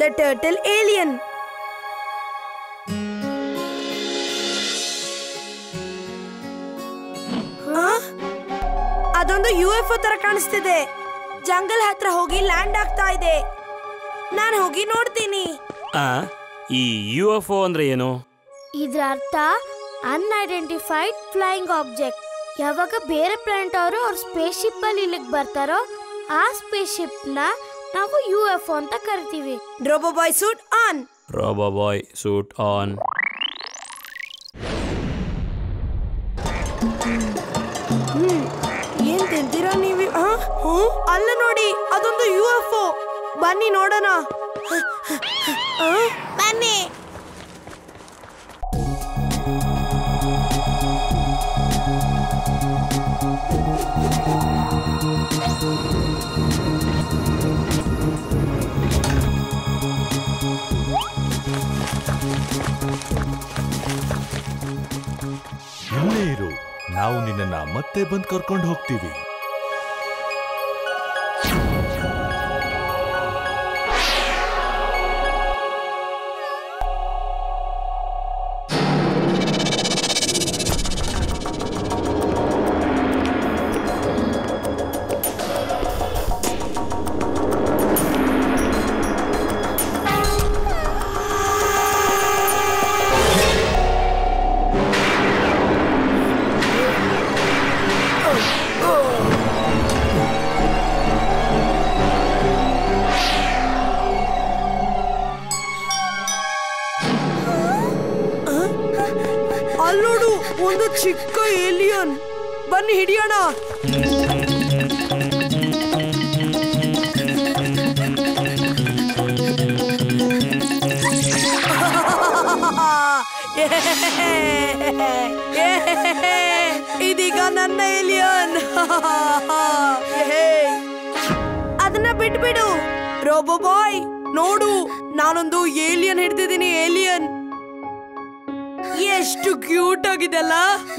The turtle alien. ಅದೊಂದು UFO ತರ ಕಾಣಿಸ್ತಿದೆ. ಜಂಗಲ್ ಹತ್ರ ಹೋಗಿ ಲ್ಯಾಂಡ್ ಆಗ್ತಾ ಇದೆ. ನಾನು ಹೋಗಿ ನೋಡ್ತೀನಿ. ಈ UFO ಅಂದ್ರೆ ಏನು? ಇದ್ರ ಅರ್ಥ ಅನ್ಐಡೆಂಟಿಫೈಡ್ ಫ್ಲೈಯಿಂಗ್ ಆಬ್ಜೆಕ್ಟ್. ಯಾವಾಗ ಬೇರೆ ಪ್ಲಾನೆಟ್ ಅವರು ಅವ್ರ ಸ್ಪೇಸ್ ಶಿಪ್ ಅಲ್ಲಿ ಇಲ್ಲಿಗೆ ಬರ್ತಾರೋ ಆ ಸ್ಪೇಸ್ ಶಿಪ್ ನ ನಾವು UFO ಅಂತ ಕರಿತೀವಿ. Robo boy suit on. Robo boy suit on. ಏನ್ ತಿಂತೀರಾ ನೀವು? ಅಲ್ಲ ನೋಡಿ, ಅದೊಂದು UFO. ಬನ್ನಿ ನೋಡೋಣ. ಬನ್ನಿ. ಇಲ್ಲೇ ಇರು, ನಾವು ನಿನ್ನನ್ನ ಮತ್ತೆ ಬಂದು ಕರ್ಕೊಂಡು ಹೋಗ್ತೀವಿ. ಅಲ್ಲೋಡು, ಒಂದು ಚಿಕ್ಕ ಏಲಿಯನ್. ಬನ್ನಿ ಹಿಡಿಯೋಣ. ಇದೀಗ ನನ್ನ ಏಲಿಯನ್. ಅದನ್ನ ಬಿಟ್ಬಿಡು. ರೋಬೋ ಬಾಯ್, ನೋಡು, ನಾನೊಂದು ಏಲಿಯನ್ ಹಿಡ್ದಿದ್ದೀನಿ. ಏಲಿಯನ್ ಎಷ್ಟು ಕ್ಯೂಟ್ ಆಗಿದೆಲ್ಲ.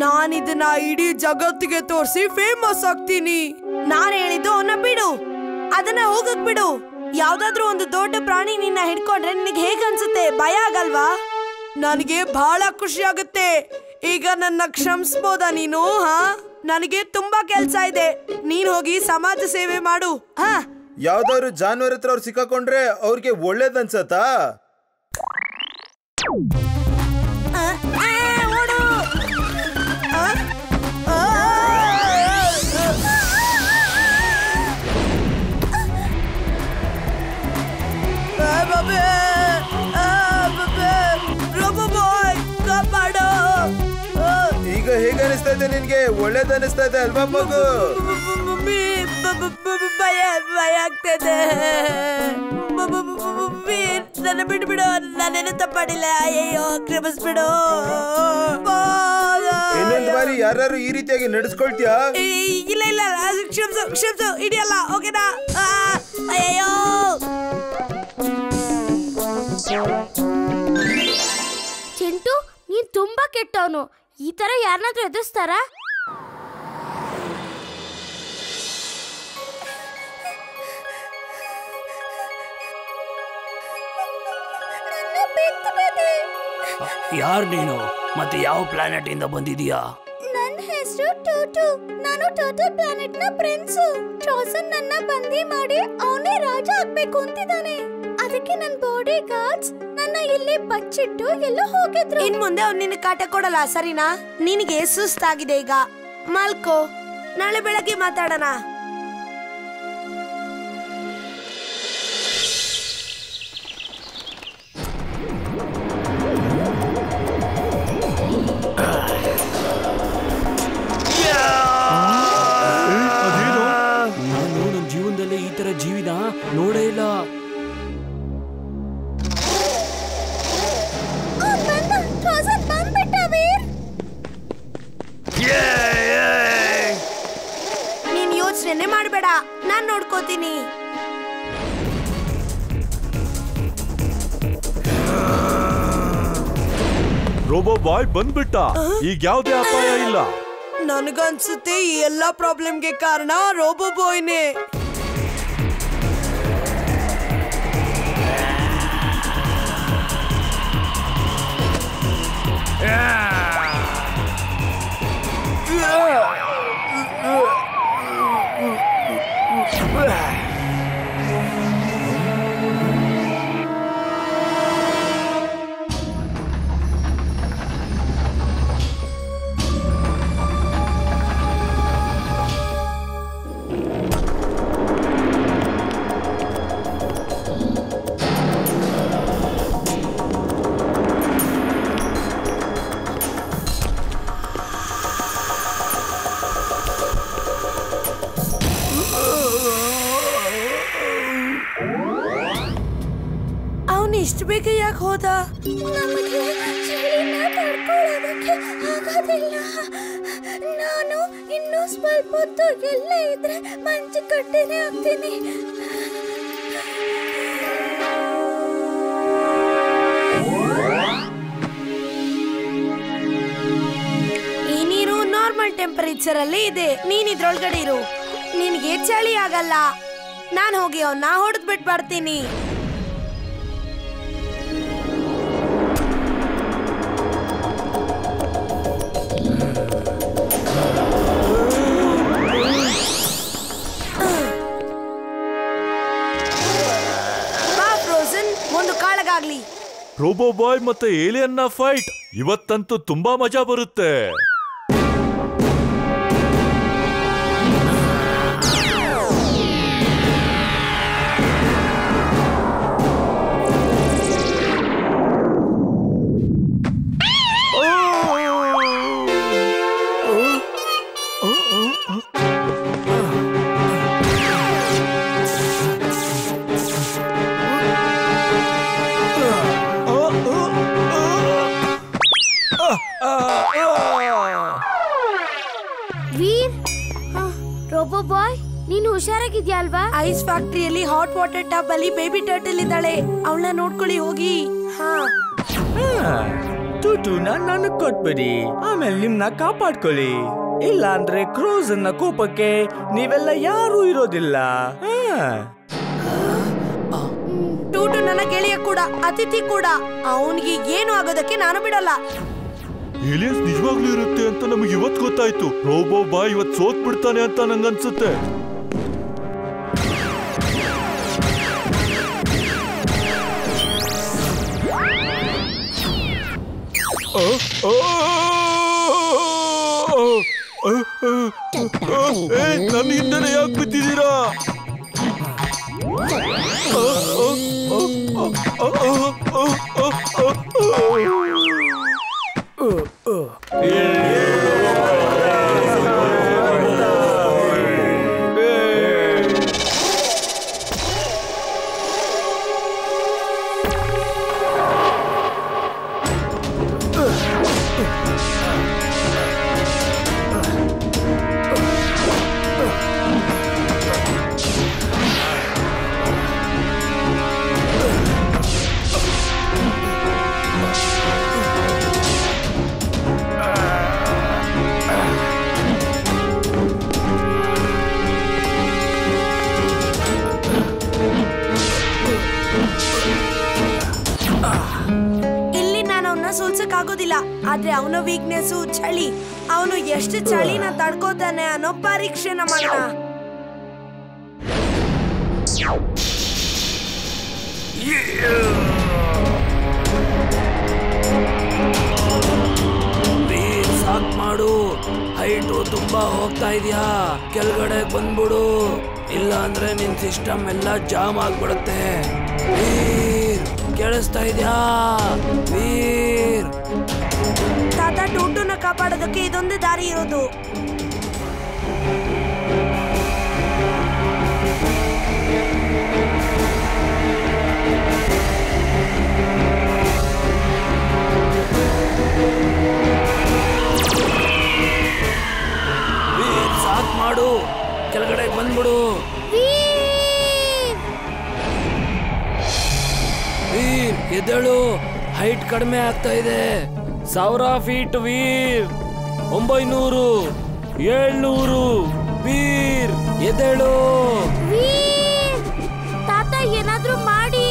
ನಾನಿದನ್ನ ಇಡೀ ಜಗತ್ತಿಗೆ ತೋರಿಸಿ ಫೇಮಸ್ ಆಗ್ತೀನಿ. ನಾನ್ ಹೇಳಿದ್ದು ಅವನ್ನ ಬಿಡು, ಅದನ್ನ ಹೋಗಕ್ ಬಿಡು. ಯಾವ್ದಾದ್ರು ಒಂದು ದೊಡ್ಡ ಪ್ರಾಣಿ ನಿನ್ನ ಹಿಡ್ಕೊಂಡ್ರೆ ನಿನಗೆ ಹೇಗ ಅನ್ಸುತ್ತೆ? ಭಯ ಆಗಲ್ವಾ? ನನಗೆ ಬಹಳ ಖುಷಿ ಆಗುತ್ತೆ. ಈಗ ನನ್ನ ಕ್ಷಮಿಸ್ಬೋದಾ ನೀನು? ನನಗೆ ತುಂಬಾ ಕೆಲ್ಸ ಇದೆ. ನೀನ್ ಹೋಗಿ ಸಮಾಜ ಸೇವೆ ಮಾಡು. ಯಾವ್ದಾದ್ರು ಜಾನುವಾರು ಹತ್ರ ಅವ್ರು ಸಿಕ್ಕಾಕೊಂಡ್ರೆ ಅವ್ರಿಗೆ ಒಳ್ಳೇದನ್ಸತ್ತಾ? ಈಗ ಹೇಗೆ ಅನಿಸ್ತಾ ಇದೆ ನಿನ್ಗೆ? ಒಳ್ಳೇದು ಅನಿಸ್ತಾ ಇದೆ ಅಲ್ವಾ ಮಗು? ಭಯ ಆಗ್ತದೆ. ನನ್ನ ಬಿಡ್ಬಿಡು, ನಾನೇನು ತಪ್ಪಾಡಿಲ್ಲ. ಅಯ್ಯೋ, ಕ್ಷಮಿಸ್ಬಿಡು. ಇನ್ನೊಂದು ಬಾರಿ ಯಾರು ಈ ರೀತಿಯಾಗಿ ನಡೆಸ್ಕೊಳ್ತೀಯಾ? ಇಲ್ಲ ಇಲ್ಲ, ಕ್ಷಮಿಸು ಹಿಡಿಯಲ್ಲ. ಓಕೆನಾ? ಅಯ್ಯೋ, ಚಿಂಟು, ನೀನ್ ತುಂಬಾ ಕೆಟ್ಟವನು. ಈ ತರ ಯಾರನ್ನಾದ್ರೂ ಎದುರಿಸ್ತಾರ? ಯಾರು ನೀನು? ಮತ್ತೆ ಯಾವ ಪ್ಲಾನೆಟ್ ಇಂದ ಬಂದಿದೀಯಾ? ನನ್ನ ಹೆಸರು ಟೂಟು. ನಾನು ಟರ್ಟಲ್ ಪ್ಲಾನೆಟ್ ನ ಪ್ರಿನ್ಸು. ಟ್ರೋಸನ್ ನನ್ನ ಬಂದಿ ಮಾಡಿ ಅವನೇ ರಾಜ ಆಗ್ಬೇಕು ಅಂತಿದ್ದಾನೆ. ಅದಕ್ಕೆ ನನ್ನ ಬಾಡಿ ಗಾರ್ಡ್ಸ್ ನನ್ನ ಇಲ್ಲಿ ಬಚ್ಚಿಟ್ಟು ಎಲ್ಲೋ ಹೋಗಿದ್ರು. ಇನ್ ಮುಂದೆ ಅವ್ನು ನಿನ್ನ ಕಾಟ ಕೊಡಲ್ಲ, ಸರಿನಾ? ನಿನಗೆ ಸುಸ್ತಾಗಿದೆ, ಈಗ ಮಲ್ಕೋ. ನಾಳೆ ಬೆಳಗ್ಗೆ ಮಾತಾಡೋಣ. ನಾನು ನನ್ನ ಜೀವನದಲ್ಲಿ ಈ ತರ ಜೀವಿನ ನೋಡೇ ಇಲ್ಲ. ನೀನ್ ಯೋಚನೆ ಮಾಡಬೇಡ, ನಾನ್ ನೋಡ್ಕೋತೀನಿ. ರೋಬೋ ಬಾಯ್ ಬಂದ್ಬಿಟ್ಟ. ಈಗ ಯಾವ್ದೇ ಅಪಾಯ ಇಲ್ಲ. ನನಗನ್ಸುತ್ತೆ ಈ ಎಲ್ಲಾ ಪ್ರಾಬ್ಲಮ್ಗೆ ಕಾರಣ ರೋಬೋ ಬಾಯ್ನೇ. ಇಷ್ಟು ಬೇಗ ಯಾಕೆ ಹೋದ? ನಮಗೆ ಚಳಿನ ತಡ್ಕೊಳ್ಳೋದಕ್ಕೆ ಆಗೋದಿಲ್ಲ. ನಾನು ಇನ್ನೂ ಸ್ವಲ್ಪ ಹೊತ್ತು ಎಲ್ಲೇ ಇದ್ರೆ ಮಂಚು ಕಟ್ಟೆನೇ ಆಗ್ತೀನಿ. ಈ ನೀರು ನಾರ್ಮಲ್ ಟೆಂಪರೇಚರ್ ಅಲ್ಲಿ ಇದೆ. ನೀನ್ ಇದ್ರೊಳಗಡೆ ಇರು, ನಿನ್ಗೆ ಚಳಿ ಆಗಲ್ಲ. ನಾನ್ ಹೋಗಿ ಅವನ್ನ ಹೊಡೆದ್ ಬಿಟ್ಟು ಬರ್ತೀನಿ. ಬಾ ಫ್ರೋಜನ್, ಒಂದು ಕಾಳಗಾಗ್ಲಿ. ರೋಬೋ ಬಾಯ್ ಮತ್ತೆ ಏಲಿಯನ್ನ ಫೈಟ್ ಇವತ್ತಂತೂ ತುಂಬಾ ಮಜಾ ಬರುತ್ತೆ. ವೀರ್, ರೋಬೋ ಬಾಯ್, ನೀನು ಹುಷಾರಾಗಿದ್ಯಾ ಅಲ್ವಾ? ಐಸ್ ಫ್ಯಾಕ್ಟರಿಯಲ್ಲಿ ಹಾಟ್ ವಾಟರ್ ಟಬ್ ಅಲ್ಲಿ ಬೇಬಿ ಟರ್ಟಲ್ ಇದ್ದಾಳೆ. ಅವಳನ್ನ ನೋಡ್ಕೊಳ್ಳಿ ಹೋಗಿ. ಹಾ, ಟೂಟೂನ ನನಗ್ ಕೊಟ್ಬಿಡಿ, ಆಮೇಲೆ ನಿಮ್ನ ಕಾಪಾಡ್ಕೊಳ್ಳಿ. ಇಲ್ಲ ಅಂದ್ರೆ ಕ್ರೋಸನ್ನ ಕೋಪಕ್ಕೆ ನೀವೆಲ್ಲ ಯಾರು ಇರೋದಿಲ್ಲ. ಟೂಟು ನನ್ನ ಗೆಳೆಯ ಕೂಡ, ಅತಿಥಿ ಕೂಡ. ಅವನಿಗೆ ಏನು ಆಗೋದಕ್ಕೆ ನಾನು ಬಿಡಲ್ಲ. ಏಲಿಯನ್ಸ್ ನಿಜವಾಗ್ಲೂ ಇರುತ್ತೆ ಅಂತ ನಮಗೆ ಇವತ್ತು ಗೊತ್ತಾಯ್ತು. ರೋಬೋ ಬಾಯ್ ಇವತ್ತು ಸೋತ್ ಬಿಡ್ತಾನೆ ಅಂತ ನಂಗನ್ಸುತ್ತೆ. ನನ್ನ ಹಿಂದೆನೆ ಯಾಕೆ ಬಿದ್ದಿದ್ದೀರಾ? ಸೋಲ್ಸಕ್ಕಾಗೋದಿಲ್ಲ. ಆದ್ರೆ ಅವನ ವೀಕ್ನೆಸ್ ಚಳಿ. ಅವನು ಎಷ್ಟು ಚಳಿನ ತಡ್ಕೋತಾನೆ ಅನ್ನೋ ಪರೀಕ್ಷೆನ ಮಾಡೋಣ. ಸಾಕ್ ಮಾಡು, ಹೈಟು ತುಂಬಾ ಹೋಗ್ತಾ ಇದೆಯಾ, ಕೆಳಗಡೆ ಬಂದ್ಬಿಡು. ಇಲ್ಲ ಅಂದ್ರೆ ನಿನ್ ಸಿಸ್ಟಮ್ ಎಲ್ಲ ಜಾಮ್ ಆಗ್ಬಿಡುತ್ತೆ. ಕೇಳಿಸ್ತಾ ಇದೆಯಾ ವೀರ್? ತಾತ, ಟೂಟುನ ಕಾಪಾಡೋದಕ್ಕೆ ಇದೊಂದೇ ದಾರಿ ಇರೋದು. ವೀರ್ ಸಾಕ್ ಮಾಡು, ಕೆಳಗಡೆ ಬಂದ್ಬಿಡು. ವೀರ್ ಎದ್ದೇಳು, ಹೈಟ್ ಕಡಿಮೆ ಆಗ್ತಾ ಇದೆ. 1000 ಫೀಟ್ ವೀರ್, 900, 700. ವೀರ್ ಎದ್ದೇಳು. ತಾತ ಏನಾದ್ರೂ ಮಾಡಿ.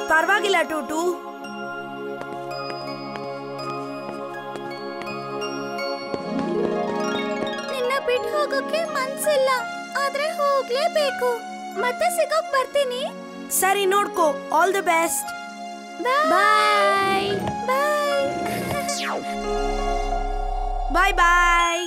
ಪರವಾಗಿಲ್ಲ ಟೂಟು. ಹೋಗೋಕೆ ಮನ್ಸಿಲ್ಲ, ಆದ್ರೆ ಹೋಗ್ಲೇಬೇಕು. ಮತ್ತೆ ಸಿಗೋಕ್ ಬರ್ತೀನಿ. ಸರಿ, ನೋಡ್ಕೋ. All the best. Bye bye bye bye.